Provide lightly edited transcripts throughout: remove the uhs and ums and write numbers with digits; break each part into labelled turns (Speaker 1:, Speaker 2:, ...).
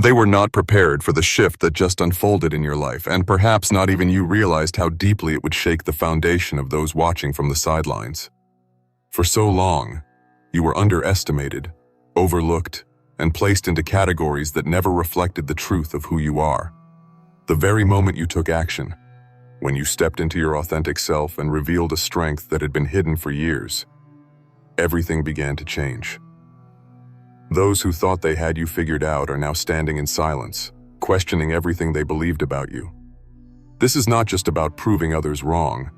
Speaker 1: They were not prepared for the shift that just unfolded in your life, and perhaps not even you realized how deeply it would shake the foundation of those watching from the sidelines. For so long, you were underestimated, overlooked, and placed into categories that never reflected the truth of who you are. The very moment you took action, when you stepped into your authentic self and revealed a strength that had been hidden for years, everything began to change. Those who thought they had you figured out are now standing in silence, questioning everything they believed about you. This is not just about proving others wrong.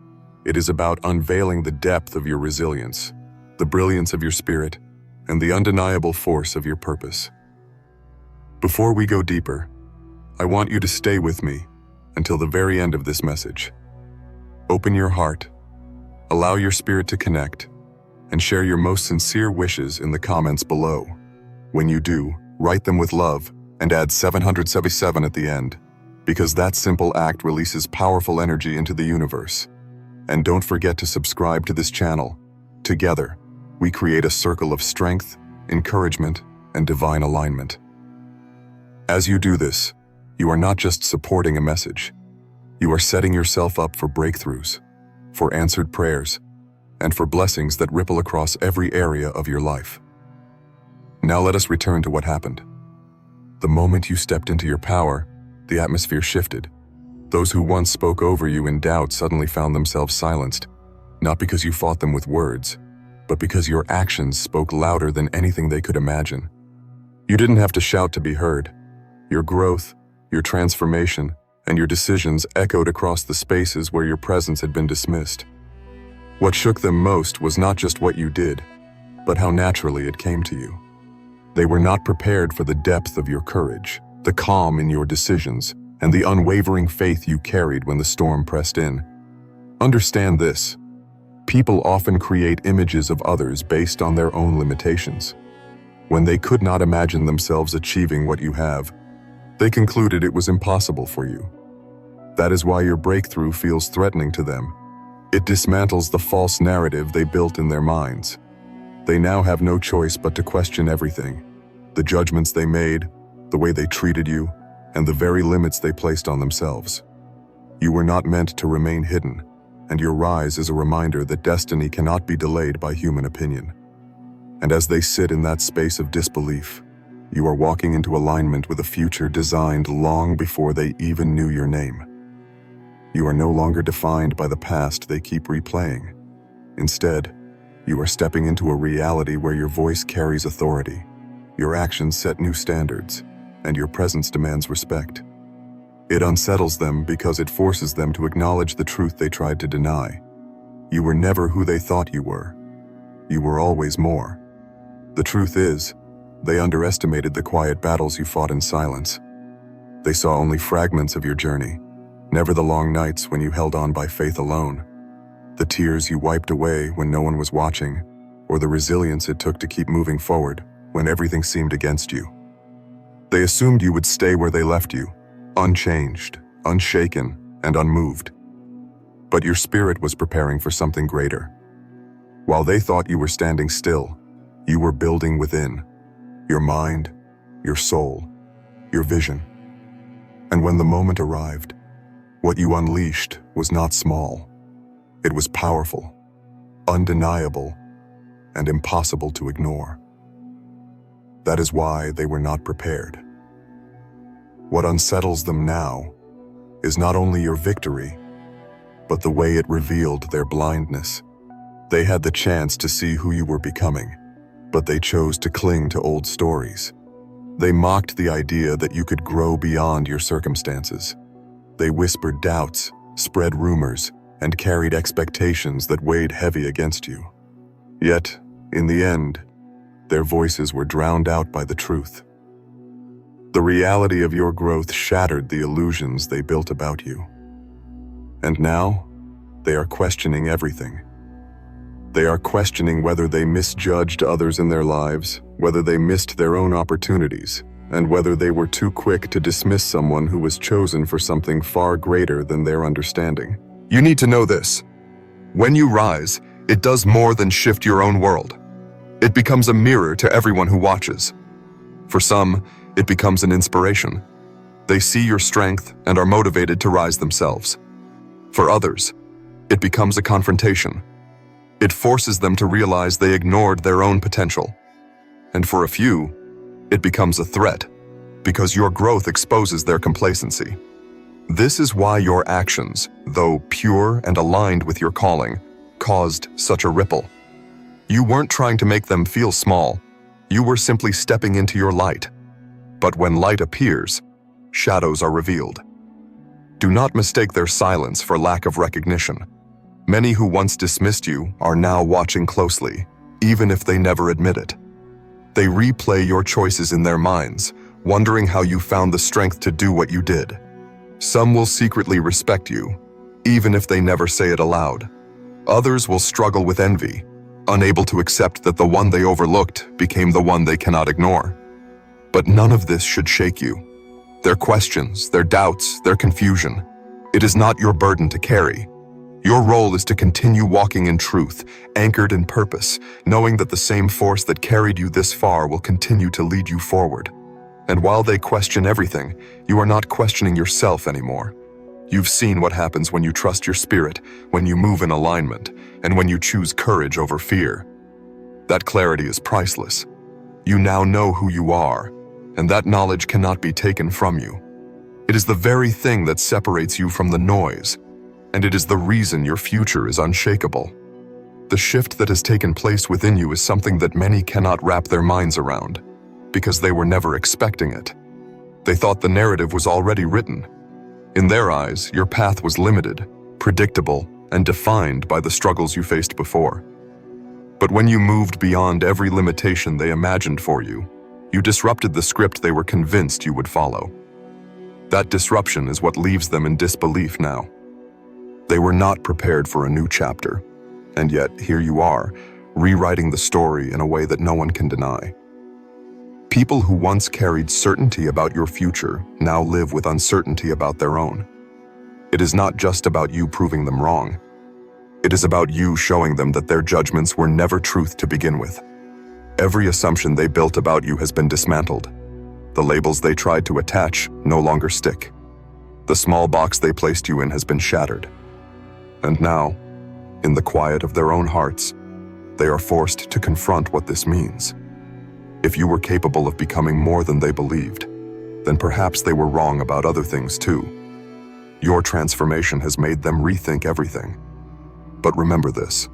Speaker 1: It is about unveiling the depth of your resilience, the brilliance of your spirit, and the undeniable force of your purpose. Before we go deeper, I want you to stay with me until the very end of this message. Open your heart, allow your spirit to connect, and share your most sincere wishes in the comments below. When you do, write them with love and add 777 at the end, because that simple act releases powerful energy into the universe. And don't forget to subscribe to this channel. Together, we create a circle of strength, encouragement, and divine alignment. As you do this, you are not just supporting a message. You are setting yourself up for breakthroughs, for answered prayers, and for blessings that ripple across every area of your life. Now let us return to what happened. The moment you stepped into your power, the atmosphere shifted. Those who once spoke over you in doubt suddenly found themselves silenced, not because you fought them with words, but because your actions spoke louder than anything they could imagine. You didn't have to shout to be heard. Your growth, your transformation, and your decisions echoed across the spaces where your presence had been dismissed. What shook them most was not just what you did, but how naturally it came to you. They were not prepared for the depth of your courage, the calm in your decisions, and the unwavering faith you carried when the storm pressed in. Understand this. People often create images of others based on their own limitations. When they could not imagine themselves achieving what you have, they concluded it was impossible for you. That is why your breakthrough feels threatening to them. It dismantles the false narrative they built in their minds. They now have no choice but to question everything: the judgments they made, the way they treated you, and the very limits they placed on themselves. You were not meant to remain hidden, and your rise is a reminder that destiny cannot be delayed by human opinion. And as they sit in that space of disbelief, you are walking into alignment with a future designed long before they even knew your name. You are no longer defined by the past they keep replaying. Instead, you are stepping into a reality where your voice carries authority, your actions set new standards, and your presence demands respect. It unsettles them because it forces them to acknowledge the truth they tried to deny. You were never who they thought you were. You were always more. The truth is, they underestimated the quiet battles you fought in silence. They saw only fragments of your journey, never the long nights when you held on by faith alone, the tears you wiped away when no one was watching, or the resilience it took to keep moving forward when everything seemed against you. They assumed you would stay where they left you, unchanged, unshaken, and unmoved. But your spirit was preparing for something greater. While they thought you were standing still, you were building within: your mind, your soul, your vision. And when the moment arrived, what you unleashed was not small. It was powerful, undeniable, and impossible to ignore. That is why they were not prepared. What unsettles them now is not only your victory, but the way it revealed their blindness. They had the chance to see who you were becoming, but they chose to cling to old stories. They mocked the idea that you could grow beyond your circumstances. They whispered doubts, spread rumors, and carried expectations that weighed heavy against you. Yet, in the end, their voices were drowned out by the truth. The reality of your growth shattered the illusions they built about you. And now, they are questioning everything. They are questioning whether they misjudged others in their lives, whether they missed their own opportunities, and whether they were too quick to dismiss someone who was chosen for something far greater than their understanding. You need to know this. When you rise, it does more than shift your own world. It becomes a mirror to everyone who watches. For some, It becomes an inspiration. They see your strength and are motivated to rise themselves. For others, it becomes a confrontation. It forces them to realize they ignored their own potential. And for a few, it becomes a threat, because your growth exposes their complacency. This is why your actions, though pure and aligned with your calling, caused such a ripple. You weren't trying to make them feel small. You were simply stepping into your light. But when light appears, shadows are revealed. Do not mistake their silence for lack of recognition. Many who once dismissed you are now watching closely, even if they never admit it. They replay your choices in their minds, wondering how you found the strength to do what you did. Some will secretly respect you, even if they never say it aloud. Others will struggle with envy, unable to accept that the one they overlooked became the one they cannot ignore. But none of this should shake you. Their questions, their doubts, their confusion. It is not your burden to carry. Your role is to continue walking in truth, anchored in purpose, knowing that the same force that carried you this far will continue to lead you forward. And while they question everything, you are not questioning yourself anymore. You've seen what happens when you trust your spirit, when you move in alignment, and when you choose courage over fear. That clarity is priceless. You now know who you are, and that knowledge cannot be taken from you. It is the very thing that separates you from the noise, and it is the reason your future is unshakable. The shift that has taken place within you is something that many cannot wrap their minds around, because they were never expecting it. They thought the narrative was already written. In their eyes, your path was limited, predictable, and defined by the struggles you faced before. But when you moved beyond every limitation they imagined for you, you disrupted the script they were convinced you would follow. That disruption is what leaves them in disbelief now. They were not prepared for a new chapter, and yet here you are, rewriting the story in a way that no one can deny. People who once carried certainty about your future now live with uncertainty about their own. It is not just about you proving them wrong. It is about you showing them that their judgments were never truth to begin with. Every assumption they built about you has been dismantled. The labels they tried to attach no longer stick. The small box they placed you in has been shattered. And now, in the quiet of their own hearts, they are forced to confront what this means. If you were capable of becoming more than they believed, then perhaps they were wrong about other things too. Your transformation has made them rethink everything. But remember this: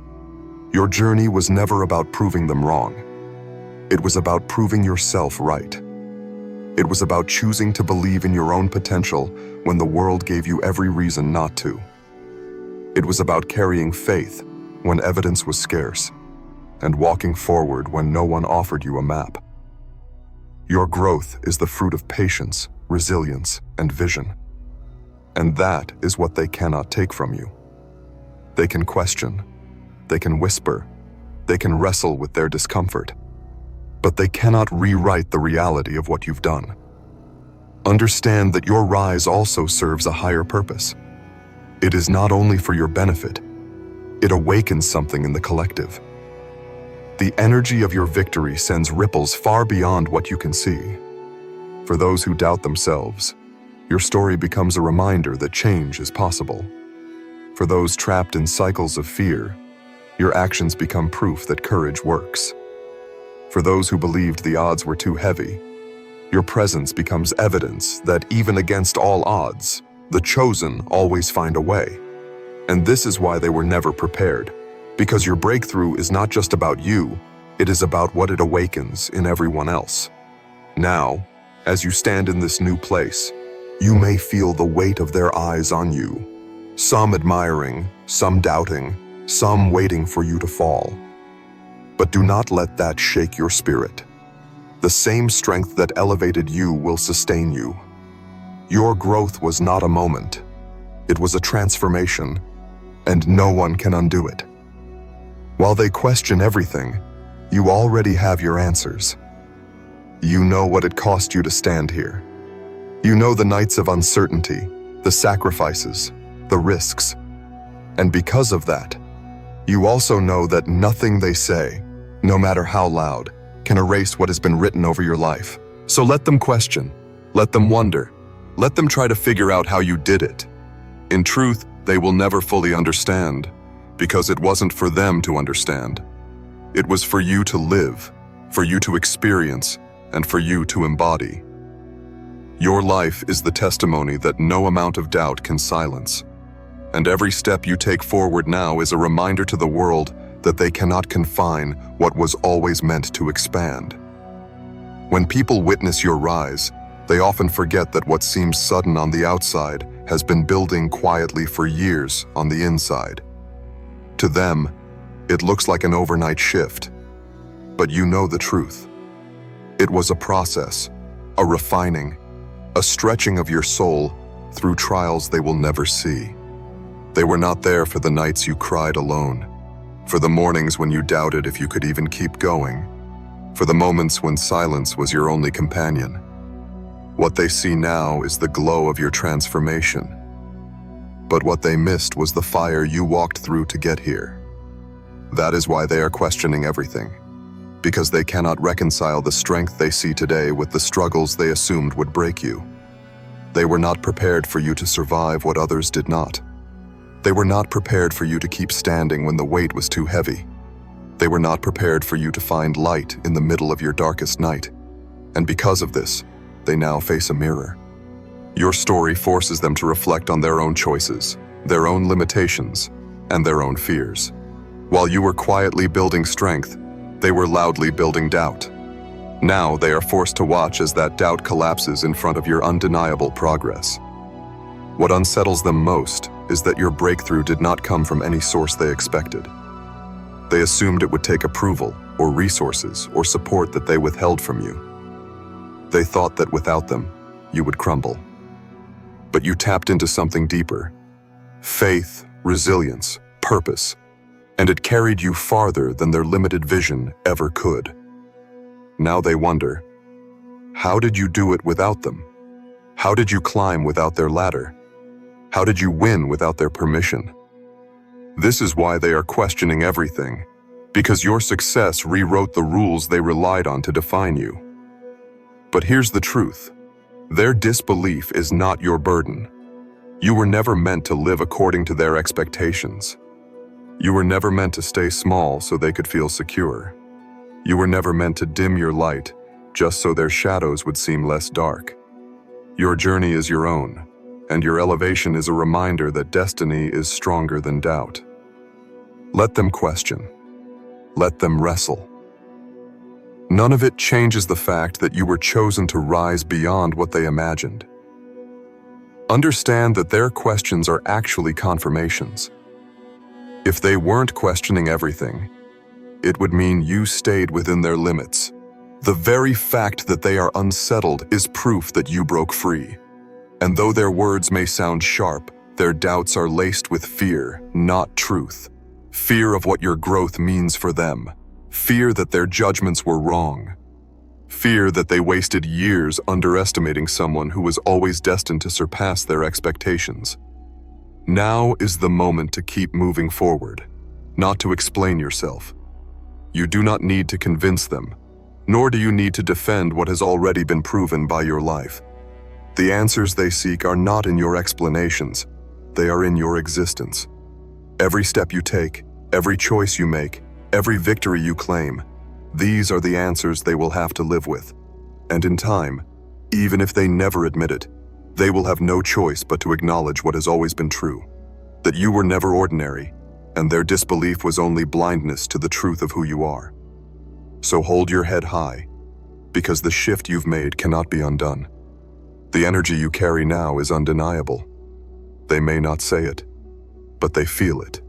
Speaker 1: your journey was never about proving them wrong. It was about proving yourself right. It was about choosing to believe in your own potential when the world gave you every reason not to. It was about carrying faith when evidence was scarce, and walking forward when no one offered you a map. Your growth is the fruit of patience, resilience, and vision. And that is what they cannot take from you. They can question, they can whisper, they can wrestle with their discomfort, but they cannot rewrite the reality of what you've done. Understand that your rise also serves a higher purpose. It is not only for your benefit, it awakens something in the collective. The energy of your victory sends ripples far beyond what you can see. For those who doubt themselves, your story becomes a reminder that change is possible. For those trapped in cycles of fear, your actions become proof that courage works. For those who believed the odds were too heavy, your presence becomes evidence that even against all odds, the chosen always find a way. And this is why they were never prepared, because your breakthrough is not just about you, it is about what it awakens in everyone else. Now, as you stand in this new place, you may feel the weight of their eyes on you, some admiring, some doubting, some waiting for you to fall. But do not let that shake your spirit. The same strength that elevated you will sustain you. Your growth was not a moment. It was a transformation, and no one can undo it. While they question everything, you already have your answers. You know what it cost you to stand here. You know the nights of uncertainty, the sacrifices, the risks. And because of that, you also know that nothing they say, no matter how loud, can erase what has been written over your life. So let them question, let them wonder, let them try to figure out how you did it. In truth, they will never fully understand, because it wasn't for them to understand. It was for you to live, for you to experience, and for you to embody. Your life is the testimony that no amount of doubt can silence. And every step you take forward now is a reminder to the world that they cannot confine what was always meant to expand. When people witness your rise, they often forget that what seems sudden on the outside has been building quietly for years on the inside. To them, it looks like an overnight shift. But you know the truth. It was a process, a refining, a stretching of your soul through trials they will never see. They were not there for the nights you cried alone, for the mornings when you doubted if you could even keep going, for the moments when silence was your only companion. What they see now is the glow of your transformation. But what they missed was the fire you walked through to get here. That is why they are questioning everything, because they cannot reconcile the strength they see today with the struggles they assumed would break you. They were not prepared for you to survive what others did not. They were not prepared for you to keep standing when the weight was too heavy. They were not prepared for you to find light in the middle of your darkest night. And because of this, they now face a mirror. Your story forces them to reflect on their own choices, their own limitations, and their own fears. While you were quietly building strength, they were loudly building doubt. Now they are forced to watch as that doubt collapses in front of your undeniable progress. What unsettles them most is that your breakthrough did not come from any source they expected. They assumed it would take approval, or resources, or support that they withheld from you. They thought that without them, you would crumble. But you tapped into something deeper: faith, resilience, purpose, and it carried you farther than their limited vision ever could. Now they wonder, how did you do it without them? How did you climb without their ladder? How did you win without their permission? This is why they are questioning everything, because your success rewrote the rules they relied on to define you. But here's the truth: their disbelief is not your burden. You were never meant to live according to their expectations. You were never meant to stay small so they could feel secure. You were never meant to dim your light just so their shadows would seem less dark. Your journey is your own, and your elevation is a reminder that destiny is stronger than doubt. Let them question. Let them wrestle. None of it changes the fact that you were chosen to rise beyond what they imagined. Understand that their questions are actually confirmations. If they weren't questioning everything, it would mean you stayed within their limits. The very fact that they are unsettled is proof that you broke free. And though their words may sound sharp, their doubts are laced with fear, not truth. Fear of what your growth means for them. Fear that their judgments were wrong. Fear that they wasted years underestimating someone who was always destined to surpass their expectations. Now is the moment to keep moving forward, not to explain yourself. You do not need to convince them, nor do you need to defend what has already been proven by your life. The answers they seek are not in your explanations, they are in your existence. Every step you take, every choice you make, every victory you claim, these are the answers they will have to live with. And in time, even if they never admit it, they will have no choice but to acknowledge what has always been true, that you were never ordinary, and their disbelief was only blindness to the truth of who you are. So hold your head high, because the shift you've made cannot be undone. The energy you carry now is undeniable. They may not say it, but they feel it.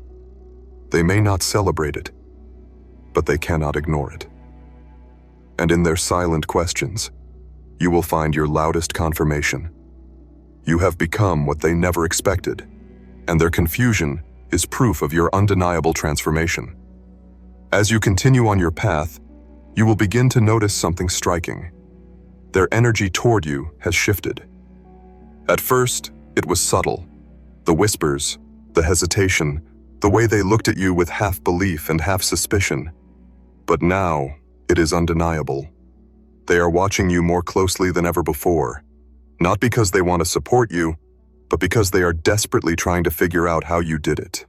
Speaker 1: They may not celebrate it, but they cannot ignore it. And in their silent questions, you will find your loudest confirmation. You have become what they never expected, and their confusion is proof of your undeniable transformation. As you continue on your path, you will begin to notice something striking. Their energy toward you has shifted. At first, it was subtle. The whispers, the hesitation, the way they looked at you with half belief and half suspicion. But now, it is undeniable. They are watching you more closely than ever before, not because they want to support you, but because they are desperately trying to figure out how you did it.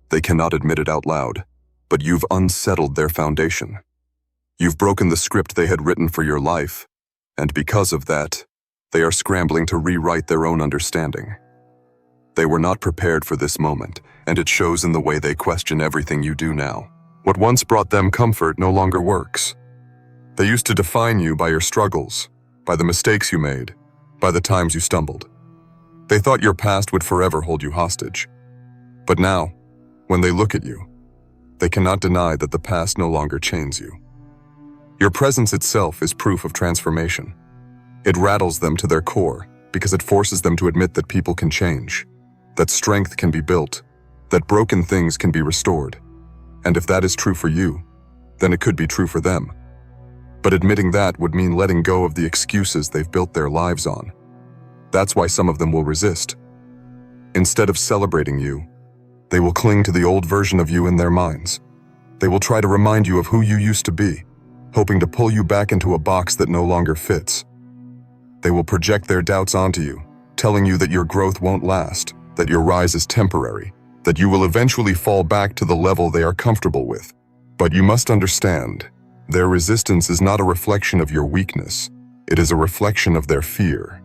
Speaker 1: They cannot admit it out loud, but you've unsettled their foundation. You've broken the script they had written for your life, and because of that, they are scrambling to rewrite their own understanding. They were not prepared for this moment, and it shows in the way they question everything you do now. What once brought them comfort no longer works. They used to define you by your struggles, by the mistakes you made, by the times you stumbled. They thought your past would forever hold you hostage. But now, when they look at you, they cannot deny that the past no longer chains you. Your presence itself is proof of transformation. It rattles them to their core because it forces them to admit that people can change, that strength can be built, that broken things can be restored. And if that is true for you, then it could be true for them. But admitting that would mean letting go of the excuses they've built their lives on. That's why some of them will resist. Instead of celebrating you, they will cling to the old version of you in their minds. They will try to remind you of who you used to be, hoping to pull you back into a box that no longer fits. They will project their doubts onto you, telling you that your growth won't last, that your rise is temporary, that you will eventually fall back to the level they are comfortable with. But you must understand, their resistance is not a reflection of your weakness. It is a reflection of their fear.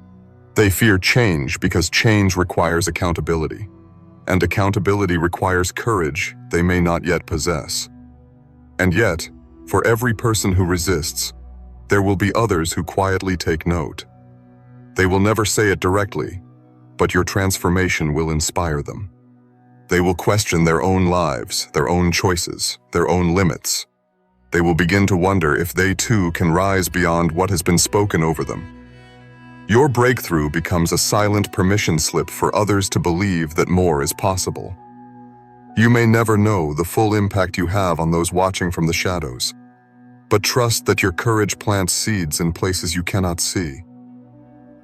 Speaker 1: They fear change because change requires accountability, and accountability requires courage they may not yet possess. And yet, for every person who resists, there will be others who quietly take note. They will never say it directly, but your transformation will inspire them. They will question their own lives, their own choices, their own limits. They will begin to wonder if they too can rise beyond what has been spoken over them. Your breakthrough becomes a silent permission slip for others to believe that more is possible. You may never know the full impact you have on those watching from the shadows, but trust that your courage plants seeds in places you cannot see.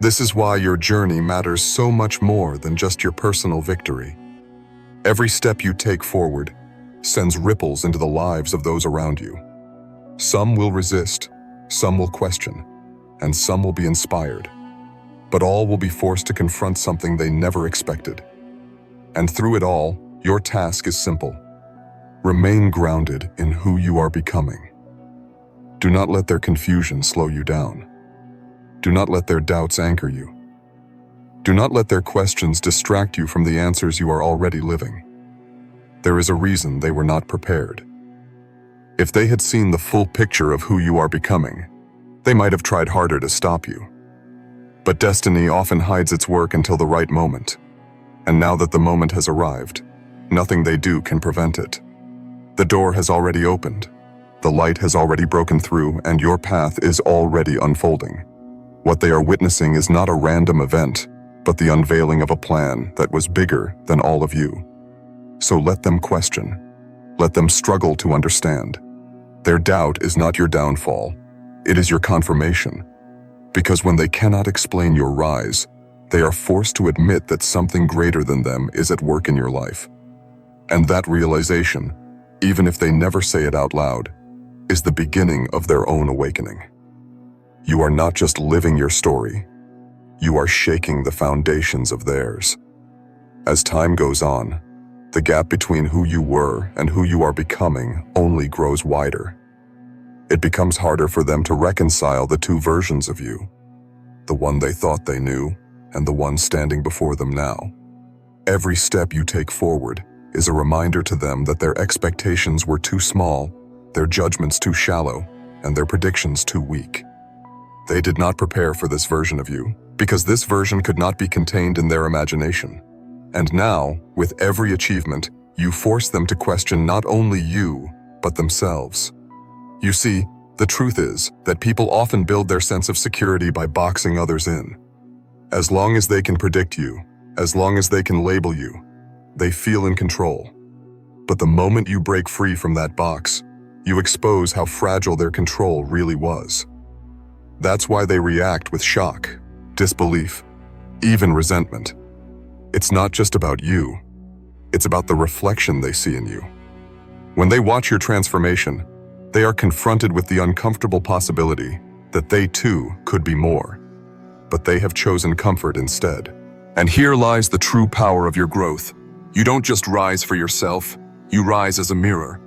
Speaker 1: This is why your journey matters so much more than just your personal victory. Every step you take forward sends ripples into the lives of those around you. Some will resist, some will question, and some will be inspired. But all will be forced to confront something they never expected. And through it all, your task is simple. Remain grounded in who you are becoming. Do not let their confusion slow you down. Do not let their doubts anchor you. Do not let their questions distract you from the answers you are already living. There is a reason they were not prepared. If they had seen the full picture of who you are becoming, they might have tried harder to stop you. But destiny often hides its work until the right moment. And now that the moment has arrived, nothing they do can prevent it. The door has already opened. The light has already broken through, and your path is already unfolding. What they are witnessing is not a random event, but the unveiling of a plan that was bigger than all of you. So let them question. Let them struggle to understand. Their doubt is not your downfall. It is your confirmation. Because when they cannot explain your rise, they are forced to admit that something greater than them is at work in your life. And that realization, even if they never say it out loud, is the beginning of their own awakening. You are not just living your story. You are shaking the foundations of theirs. As time goes on, the gap between who you were and who you are becoming only grows wider. It becomes harder for them to reconcile the two versions of you, the one they thought they knew and the one standing before them now. Every step you take forward is a reminder to them that their expectations were too small, their judgments too shallow, and their predictions too weak. They did not prepare for this version of you, because this version could not be contained in their imagination. And now, with every achievement, you force them to question not only you, but themselves. You see, the truth is that people often build their sense of security by boxing others in. As long as they can predict you, as long as they can label you, they feel in control. But the moment you break free from that box, you expose how fragile their control really was. That's why they react with shock, disbelief, even resentment. It's not just about you. It's about the reflection they see in you. When they watch your transformation, they are confronted with the uncomfortable possibility that they too could be more. But they have chosen comfort instead. And here lies the true power of your growth. You don't just rise for yourself, you rise as a mirror.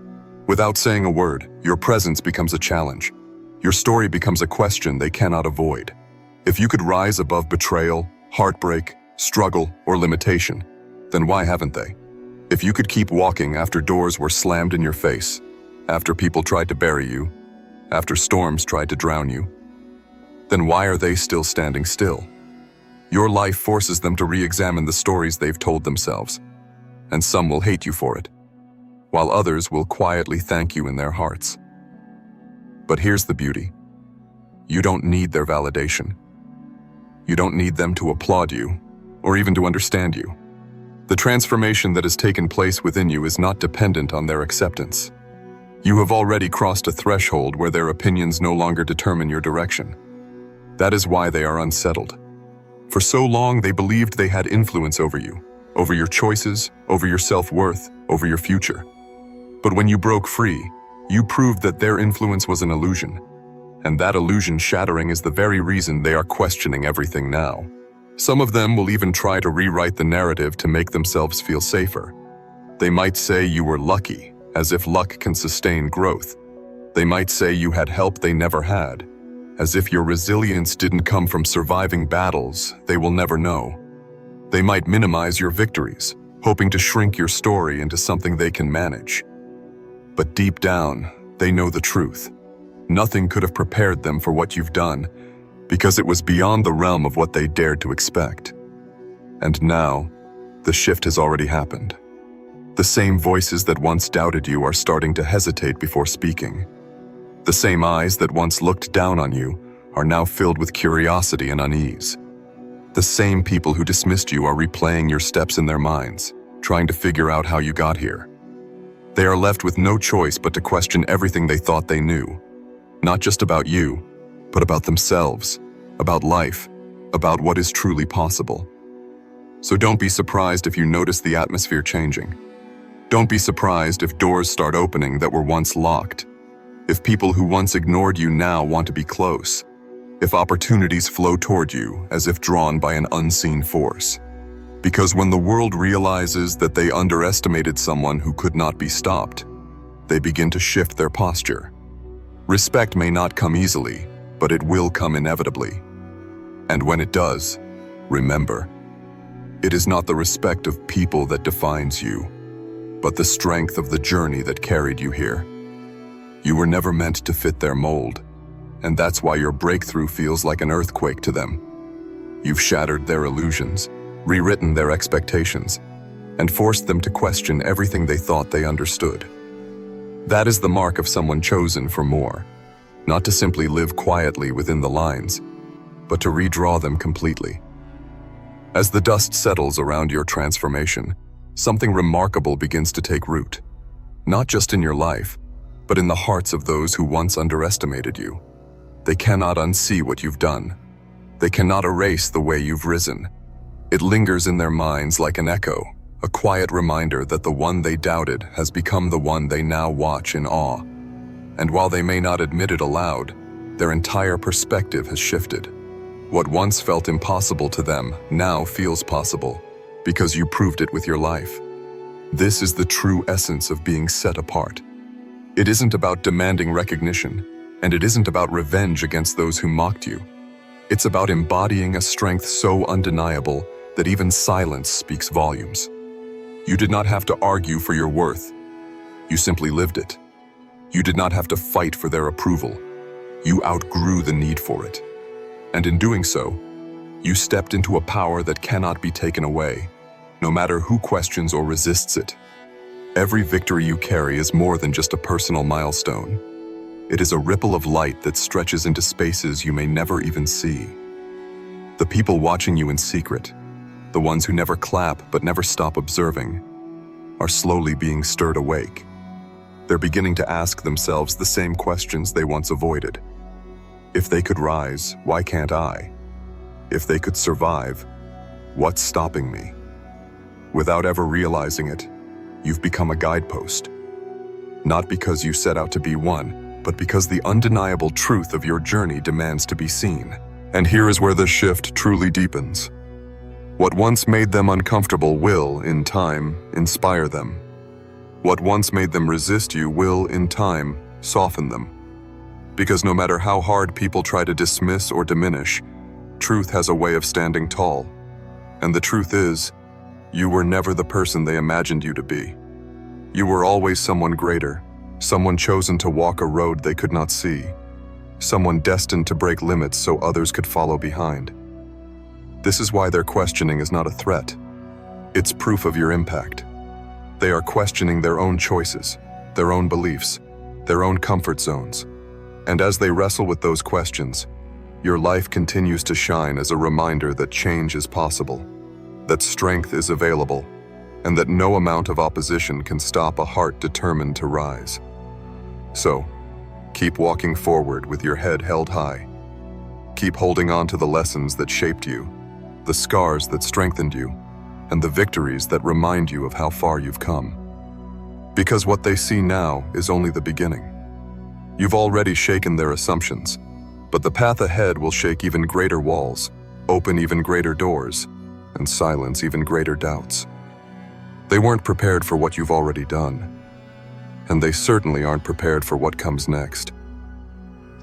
Speaker 1: Without saying a word, your presence becomes a challenge. Your story becomes a question they cannot avoid. If you could rise above betrayal, heartbreak, struggle, or limitation, then why haven't they? If you could keep walking after doors were slammed in your face, after people tried to bury you, after storms tried to drown you, then why are they still standing still? Your life forces them to re-examine the stories they've told themselves, and some will hate you for it, while others will quietly thank you in their hearts. But here's the beauty. You don't need their validation. You don't need them to applaud you, or even to understand you. The transformation that has taken place within you is not dependent on their acceptance. You have already crossed a threshold where their opinions no longer determine your direction. That is why they are unsettled. For so long, they believed they had influence over you, over your choices, over your self-worth, over your future. But when you broke free, you proved that their influence was an illusion. And that illusion shattering is the very reason they are questioning everything now. Some of them will even try to rewrite the narrative to make themselves feel safer. They might say you were lucky, as if luck can sustain growth. They might say you had help they never had, as if your resilience didn't come from surviving battles they will never know. They might minimize your victories, hoping to shrink your story into something they can manage. But deep down, they know the truth. Nothing could have prepared them for what you've done, because it was beyond the realm of what they dared to expect. And now, the shift has already happened. The same voices that once doubted you are starting to hesitate before speaking. The same eyes that once looked down on you are now filled with curiosity and unease. The same people who dismissed you are replaying your steps in their minds, trying to figure out how you got here. They are left with no choice but to question everything they thought they knew. Not just about you, but about themselves, about life, about what is truly possible. So don't be surprised if you notice the atmosphere changing. Don't be surprised if doors start opening that were once locked. If people who once ignored you now want to be close. If opportunities flow toward you as if drawn by an unseen force. Because when the world realizes that they underestimated someone who could not be stopped, they begin to shift their posture. Respect may not come easily, but it will come inevitably. And when it does, remember, it is not the respect of people that defines you, but the strength of the journey that carried you here. You were never meant to fit their mold, and that's why your breakthrough feels like an earthquake to them. You've shattered their illusions, rewritten their expectations, and forced them to question everything they thought they understood. That is the mark of someone chosen for more, not to simply live quietly within the lines, but to redraw them completely. As the dust settles around your transformation, something remarkable begins to take root, not just in your life, but in the hearts of those who once underestimated you. They cannot unsee what you've done. They cannot erase the way you've risen. It lingers in their minds like an echo, a quiet reminder that the one they doubted has become the one they now watch in awe. And while they may not admit it aloud, their entire perspective has shifted. What once felt impossible to them now feels possible, because you proved it with your life. This is the true essence of being set apart. It isn't about demanding recognition, and it isn't about revenge against those who mocked you. It's about embodying a strength so undeniable that even silence speaks volumes. You did not have to argue for your worth. You simply lived it. You did not have to fight for their approval. You outgrew the need for it. And in doing so, you stepped into a power that cannot be taken away, no matter who questions or resists it. Every victory you carry is more than just a personal milestone. It is a ripple of light that stretches into spaces you may never even see. The people watching you in secret, the ones who never clap but never stop observing, are slowly being stirred awake. They're beginning to ask themselves the same questions they once avoided. If they could rise, why can't I? If they could survive, what's stopping me? Without ever realizing it, you've become a guidepost. Not because you set out to be one, but because the undeniable truth of your journey demands to be seen. And here is where the shift truly deepens. What once made them uncomfortable will, in time, inspire them. What once made them resist you will, in time, soften them. Because no matter how hard people try to dismiss or diminish, truth has a way of standing tall. And the truth is, you were never the person they imagined you to be. You were always someone greater, someone chosen to walk a road they could not see, someone destined to break limits so others could follow behind. This is why their questioning is not a threat. It's proof of your impact. They are questioning their own choices, their own beliefs, their own comfort zones. And as they wrestle with those questions, your life continues to shine as a reminder that change is possible, that strength is available, and that no amount of opposition can stop a heart determined to rise. So, keep walking forward with your head held high. Keep holding on to the lessons that shaped you, the scars that strengthened you, and the victories that remind you of how far you've come. Because what they see now is only the beginning. You've already shaken their assumptions, but the path ahead will shake even greater walls, open even greater doors, and silence even greater doubts. They weren't prepared for what you've already done, and they certainly aren't prepared for what comes next.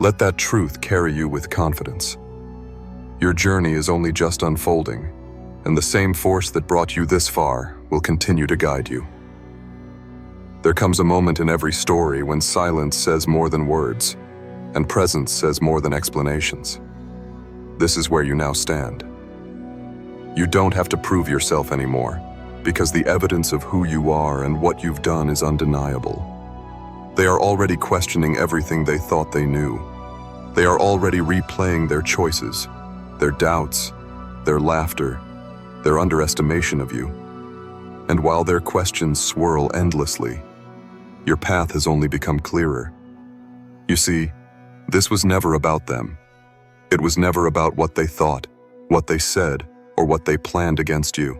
Speaker 1: Let that truth carry you with confidence. Your journey is only just unfolding, and the same force that brought you this far will continue to guide you. There comes a moment in every story when silence says more than words, and presence says more than explanations. This is where you now stand. You don't have to prove yourself anymore, because the evidence of who you are and what you've done is undeniable. They are already questioning everything they thought they knew. They are already replaying their choices, their doubts, their laughter, their underestimation of you. And while their questions swirl endlessly, your path has only become clearer. You see, this was never about them. It was never about what they thought, what they said, or what they planned against you.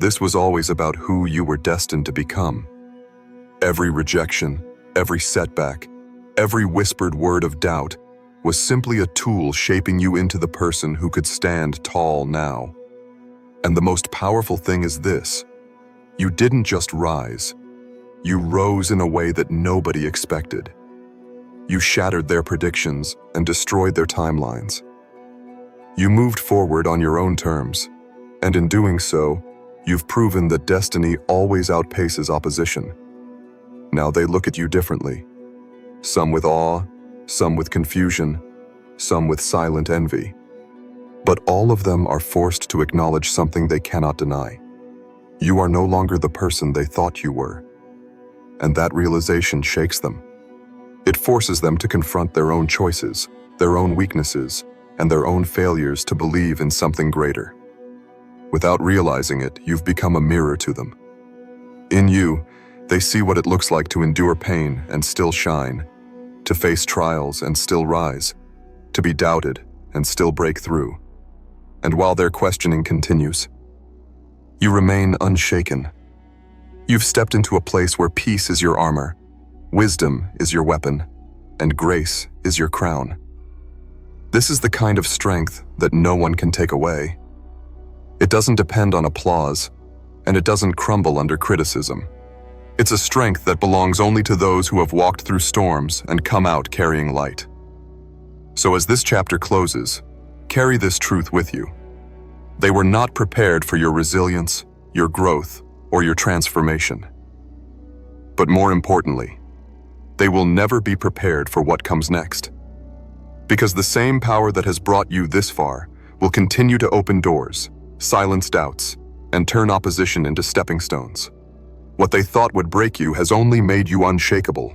Speaker 1: This was always about who you were destined to become. Every rejection, every setback, every whispered word of doubt was simply a tool shaping you into the person who could stand tall now. And the most powerful thing is this: you didn't just rise. You rose in a way that nobody expected. You shattered their predictions and destroyed their timelines. You moved forward on your own terms, and in doing so, you've proven that destiny always outpaces opposition. Now they look at you differently. Some with awe, some with confusion, some with silent envy. But all of them are forced to acknowledge something they cannot deny. You are no longer the person they thought you were. And that realization shakes them. It forces them to confront their own choices, their own weaknesses, and their own failures to believe in something greater. Without realizing it, you've become a mirror to them. In you, they see what it looks like to endure pain and still shine, to face trials and still rise, to be doubted and still break through. And while their questioning continues, you remain unshaken. You've stepped into a place where peace is your armor, wisdom is your weapon, and grace is your crown. This is the kind of strength that no one can take away. It doesn't depend on applause, and it doesn't crumble under criticism. It's a strength that belongs only to those who have walked through storms and come out carrying light. So as this chapter closes, carry this truth with you. They were not prepared for your resilience, your growth, or your transformation. But more importantly, they will never be prepared for what comes next. Because the same power that has brought you this far will continue to open doors, silence doubts, and turn opposition into stepping stones. What they thought would break you has only made you unshakable.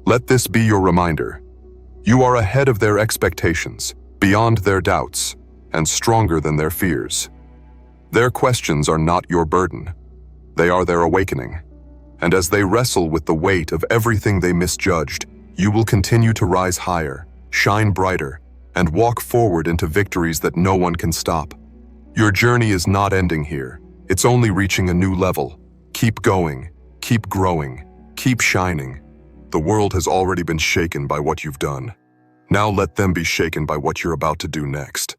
Speaker 1: Let this be your reminder. You are ahead of their expectations, beyond their doubts, and stronger than their fears. Their questions are not your burden. They are their awakening. And as they wrestle with the weight of everything they misjudged, you will continue to rise higher, shine brighter, and walk forward into victories that no one can stop. Your journey is not ending here. It's only reaching a new level. Keep going, keep growing, keep shining. The world has already been shaken by what you've done. Now let them be shaken by what you're about to do next.